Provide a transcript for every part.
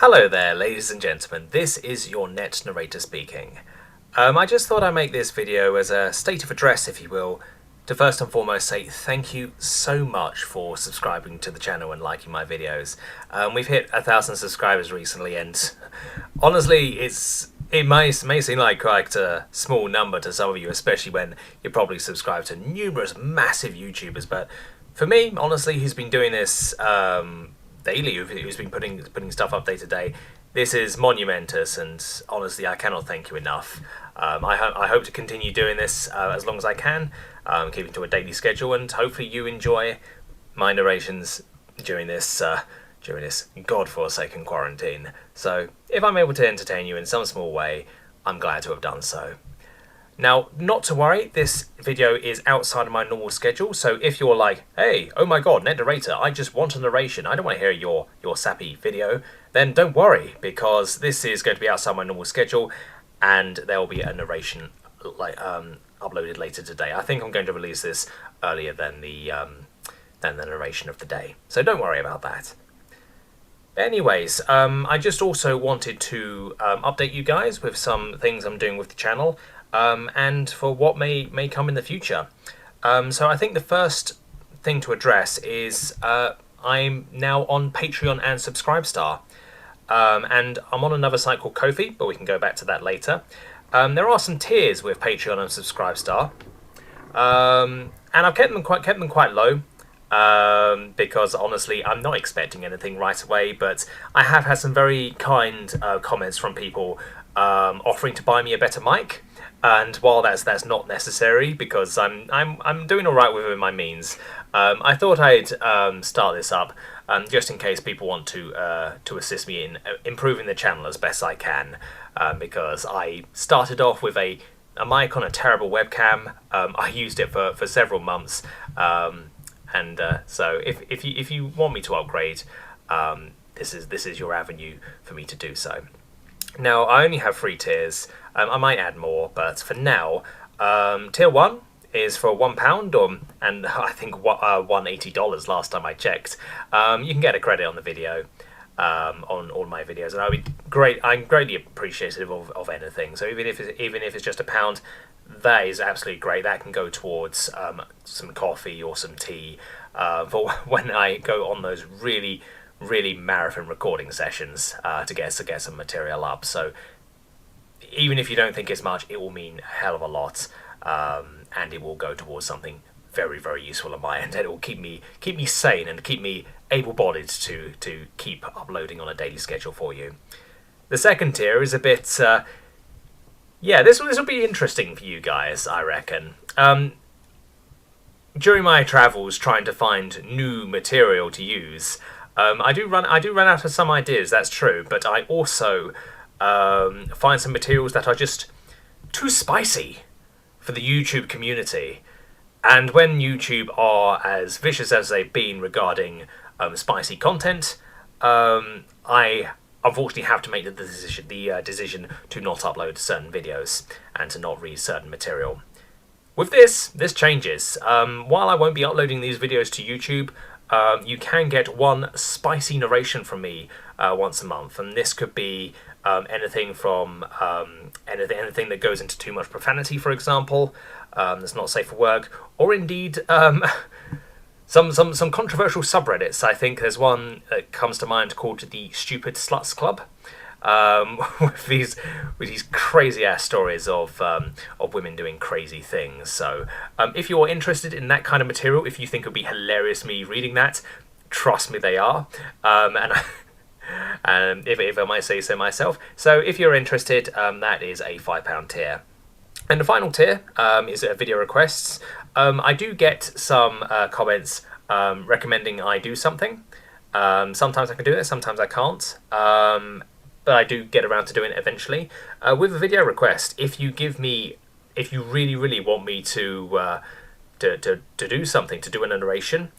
Hello there, ladies and gentlemen. This is your Net Narrator speaking. I just thought I'd make this video as a state of address, if you will, to first and foremost say thank you so much for subscribing to the channel and liking my videos. We've hit 1,000 subscribers recently, and honestly, it may seem like quite a small number to some of you, especially when you're probably subscribed to numerous massive YouTubers. But for me, honestly, who's been doing this daily, who's been putting stuff up day to day, this is monumentous, and honestly, I cannot thank you enough. I hope to continue doing this as long as I can, keeping to a daily schedule, and hopefully you enjoy my narrations during this godforsaken quarantine. So if I'm able to entertain you in some small way, I'm glad to have done so. Now, not to worry, this video is outside of my normal schedule, so if you're like, hey, oh my god, Net Narrator, I just want a narration, I don't want to hear your sappy video, then don't worry, because this is going to be outside my normal schedule, and there will be a narration uploaded later today. I think I'm going to release this earlier than the narration of the day, so don't worry about that. Anyways, I just also wanted to update you guys with some things I'm doing with the channel, and for what may come in the future. So I think the first thing to address is I'm now on Patreon and Subscribestar, and I'm on another site called Ko-fi, but we can go back to that later. There are some tiers with Patreon and Subscribestar, and I've kept them quite low. Because honestly, I'm not expecting anything right away, but I have had some very kind comments from people offering to buy me a better mic. And while that's not necessary, because I'm doing all right within my means, I thought I'd start this up just in case people want to assist me in improving the channel as best I can, because I started off with a mic on a terrible webcam. I used it for several months. So if you want me to upgrade, this is your avenue for me to do so. Now, I only have 3 tiers. I might add more, but for now, tier 1 is for £1, and I think $180 last time I checked. You can get a credit on the video, on all my videos, and I'm greatly appreciative of anything. So even if it's just £1, that is absolutely great. That can go towards some coffee or some tea for when I go on those really marathon recording sessions to get some material up. So even if you don't think it's much, it will mean a hell of a lot, and it will go towards something very useful on my end, and it will keep me sane and keep me able-bodied to keep uploading on a daily schedule for you. The second tier is a bit yeah, this will be interesting for you guys, I reckon. During my travels trying to find new material to use, I do run out of some ideas, that's true, but I also find some materials that are just too spicy for the YouTube community. And when YouTube are as vicious as they've been regarding spicy content, I unfortunately have to make the decision to not upload certain videos and to not read certain material. With this changes. While I won't be uploading these videos to YouTube, you can get one spicy narration from me once a month, and this could be anything from anything that goes into too much profanity, for example, that's not safe for work, or indeed some controversial subreddits. I think there's one that comes to mind called the Stupid Sluts Club, with these crazy ass stories of women doing crazy things. So if you're interested in that kind of material, if you think it would be hilarious me reading that, trust me, they are. And if I might say so myself. So if you're interested, that is a £5 tier. And the final tier is video requests. I do get some comments recommending I do something. Sometimes I can do it, sometimes I can't. But I do get around to doing it eventually. With a video request, if you really want me to do something, to do a narration,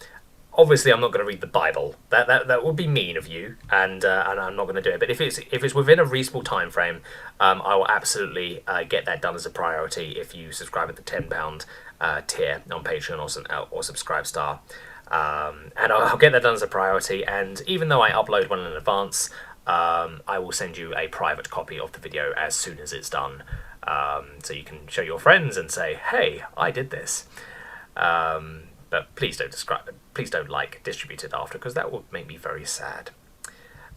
obviously I'm not going to read the Bible. That would be mean of you, and I'm not going to do it. But if it's within a reasonable time frame, I will absolutely get that done as a priority if you subscribe at the £10 tier on Patreon or Subscribestar. And I'll get that done as a priority, and even though I upload one in advance, I will send you a private copy of the video as soon as it's done, so you can show your friends and say, hey, I did this. But please don't distribute it after, because that would make me very sad.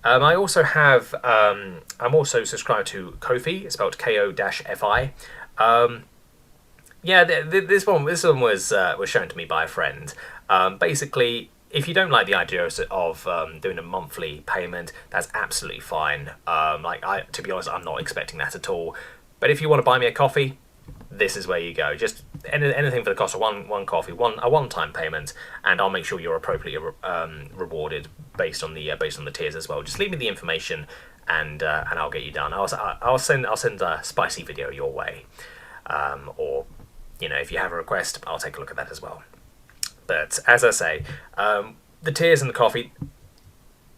I also have, I'm also subscribed to Ko-fi. It's spelled Ko-fi. Yeah, this one was shown to me by a friend. Basically, if you don't like the idea of doing a monthly payment, that's absolutely fine. To be honest, I'm not expecting that at all. But if you want to buy me a coffee, this is where you go. Just anything for the cost of one coffee, a one-time payment, and I'll make sure you're appropriately rewarded based on the tiers as well. Just leave me the information, and I'll get you done. I'll send a spicy video your way, or if you have a request, I'll take a look at that as well. But as I say, the tiers and the coffee,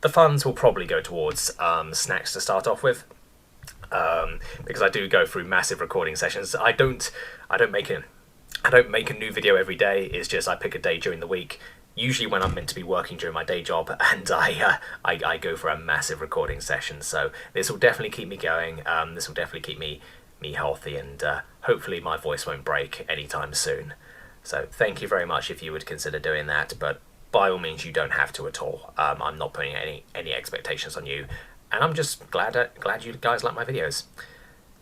the funds will probably go towards snacks to start off with. Because I do go through massive recording sessions. I don't make a new video every day. It's just I pick a day during the week, usually when I'm meant to be working during my day job, and I go for a massive recording session. So this will definitely keep me going. This will definitely keep me healthy, and hopefully my voice won't break anytime soon. So thank you very much if you would consider doing that, but by all means you don't have to at all. I'm not putting any expectations on you. And I'm just glad you guys like my videos.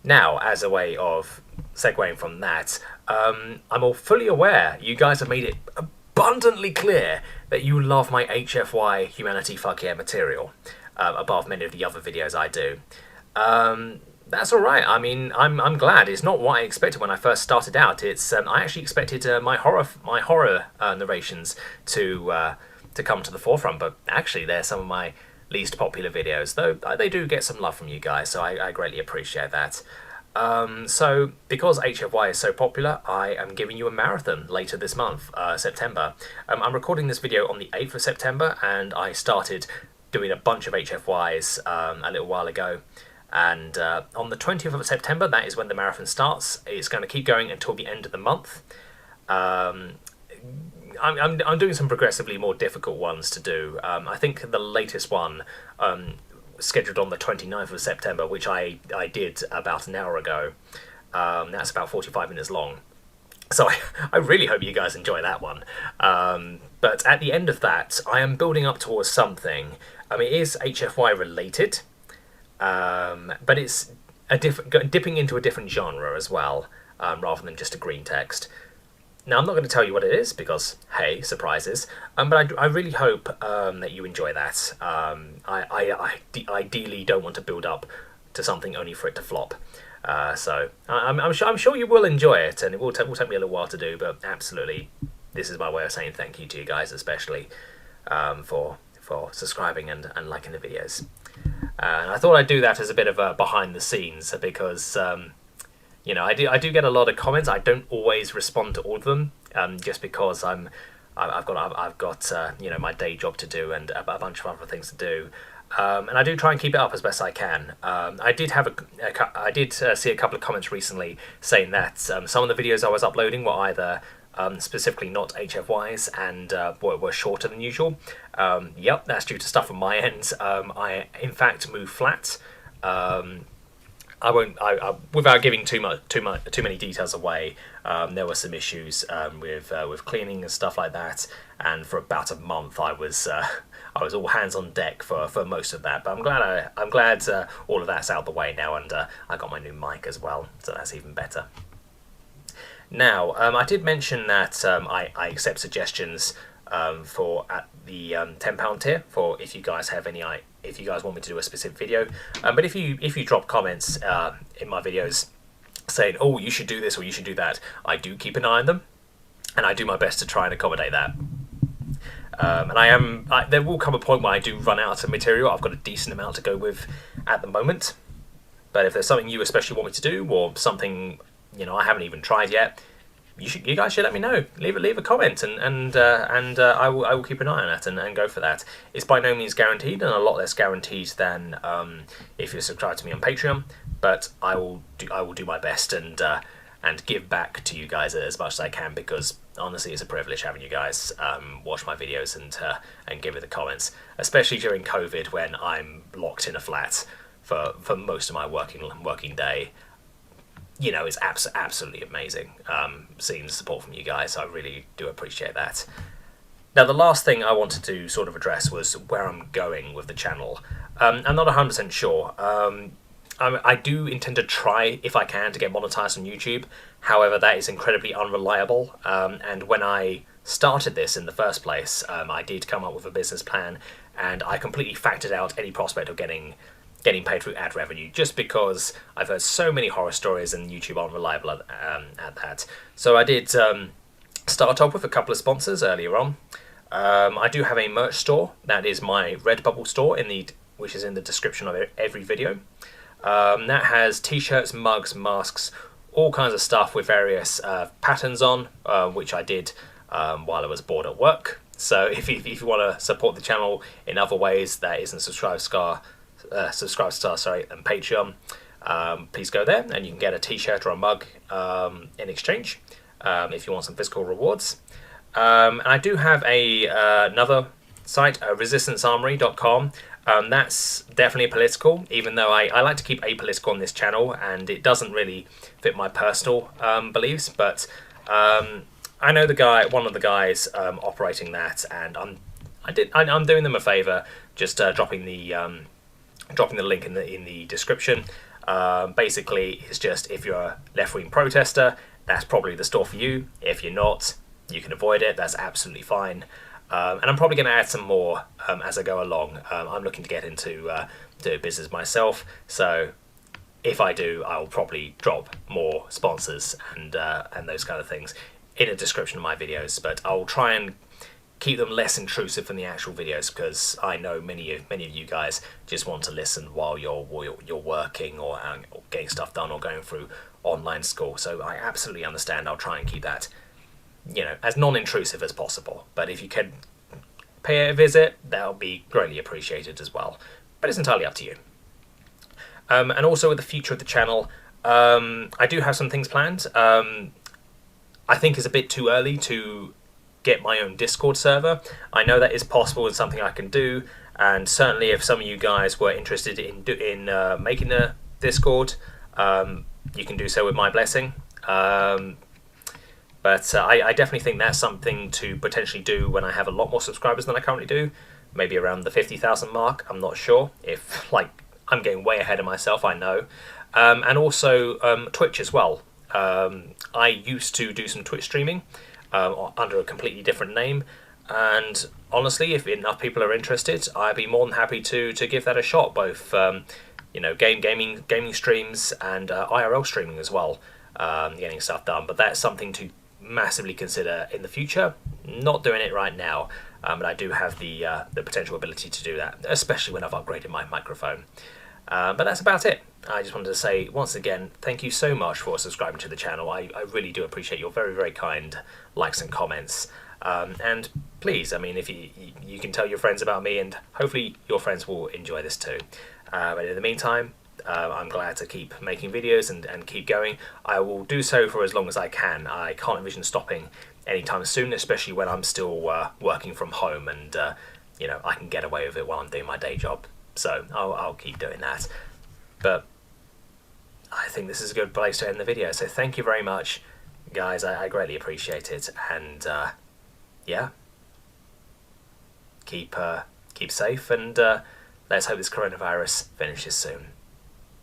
Now, as a way of segueing from that, I'm all fully aware you guys have made it abundantly clear that you love my HFY Humanity Fuck Yeah material above many of the other videos I do. That's all right. I mean, I'm glad. It's not what I expected when I first started out. It's I actually expected my horror narrations to come to the forefront, but actually they're some of my least popular videos, though they do get some love from you guys, so I greatly appreciate that. So because HFY is so popular, I am giving you a marathon later this month, September. I'm recording this video on the 8th of September, and I started doing a bunch of HFYs a little while ago. And on the 20th of September, that is when the marathon starts. It's going to keep going until the end of the month. I'm doing some progressively more difficult ones to do. I think the latest one scheduled on the 29th of September, which I did about an hour ago. That's about 45 minutes long. So I really hope you guys enjoy that one. But at the end of that, I am building up towards something. I mean, it is HFY related, but it's dipping into a different genre as well, rather than just a green text. Now, I'm not going to tell you what it is because, hey, surprises. But I really hope that you enjoy that. I ideally don't want to build up to something only for it to flop. So I'm sure you will enjoy it, and it will take me a little while to do. But absolutely, this is my way of saying thank you to you guys, especially for subscribing and liking the videos. And I thought I'd do that as a bit of a behind the scenes because. I do get a lot of comments. I don't always respond to all of them, just because I've got my day job to do and a bunch of other things to do, and I do try and keep it up as best I can. I did see a couple of comments recently saying that some of the videos I was uploading were either specifically not HFYs and were shorter than usual. Yep, that's due to stuff on my end. I in fact moved flat. I won't. Without giving too many details away, there were some issues with cleaning and stuff like that, and for about a month I was all hands on deck for most of that. But I'm glad all of that's out the way now, and I got my new mic as well, so that's even better. Now, I did mention that I accept suggestions for at the £10 tier for if you guys have any if you guys want me to do a specific video, but if you drop comments in my videos saying, oh, you should do this or you should do that, I do keep an eye on them, and I do my best to try and accommodate that. And there will come a point where I do run out of material. I've got a decent amount to go with at the moment, but if there's something you especially want me to do, or something I haven't even tried yet, you guys should let me know. Leave a comment, and I will keep an eye on it and go for that. It's by no means guaranteed, and a lot less guaranteed than if you're subscribed to me on Patreon. But I will do my best, and and give back to you guys as much as I can, because honestly it's a privilege having you guys watch my videos and give me the comments, especially during COVID when I'm locked in a flat for most of my working day. You know, it's absolutely amazing seeing the support from you guys. I really do appreciate that. Now, the last thing I wanted to sort of address was where I'm going with the channel. I'm not 100% sure. I do intend to try, if I can, to get monetized on YouTube. However, that is incredibly unreliable. And when I started this in the first place, I did come up with a business plan, and I completely factored out any prospect of getting paid through ad revenue, just because I've heard so many horror stories and YouTube aren't reliable at that. So I did start off with a couple of sponsors earlier on. I do have a merch store. That is my Redbubble store, which is in the description of every video. That has t-shirts, mugs, masks, all kinds of stuff with various patterns on, which I did while I was bored at work. So if you want to support the channel in other ways that isn't Subscribe Star, and Patreon, please go there and you can get a t-shirt or a mug in exchange if you want some physical rewards. And I do have another site, resistancearmory.com. That's definitely political, even though I like to keep apolitical on this channel, and it doesn't really fit my personal beliefs. But I know one of the guys operating that, and I'm doing them a favour, just dropping the link in the description. Basically, it's just, if you're a left-wing protester, that's probably the store for you. If you're not, you can avoid it. That's absolutely fine. And I'm probably going to add some more as I go along. I'm looking to get into business myself, so if I do, I'll probably drop more sponsors and those kind of things in the description of my videos. But I'll try and keep them less intrusive than the actual videos, because I know many of you guys just want to listen while you're working or getting stuff done or going through online school. So I absolutely understand. I'll try and keep that, you know, as non-intrusive as possible. But if you can pay a visit, that'll be greatly appreciated as well. But it's entirely up to you. And also with the future of the channel, I do have some things planned. I think it's a bit too early to get my own Discord server. I know that is possible and something I can do, and certainly if some of you guys were interested in making a Discord, you can do so with my blessing. But I definitely think that's something to potentially do when I have a lot more subscribers than I currently do, maybe around the 50,000 mark. I'm not sure. If, like, I'm getting way ahead of myself, I know. And also Twitch as well. I used to do some Twitch streaming under a completely different name, and honestly, if enough people are interested, I'd be more than happy to give that a shot, both you know, gaming streams and IRL streaming as well, getting stuff done. But that's something to massively consider in the future. Not doing it right now, but I do have the potential ability to do that, especially when I've upgraded my microphone. But that's about it. I just wanted to say once again, thank you so much for subscribing to the channel. I really do appreciate your very, very kind likes and comments. And please, I mean, if you can tell your friends about me, and hopefully your friends will enjoy this too. But in the meantime, I'm glad to keep making videos and keep going. I will do so for as long as I can. I can't envision stopping anytime soon, especially when I'm still working from home, and you know, I can get away with it while I'm doing my day job. So I'll keep doing that. But I think this is a good place to end the video. So thank you very much, guys. I greatly appreciate it. And yeah, keep safe, and let's hope this coronavirus finishes soon.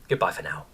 Goodbye for now.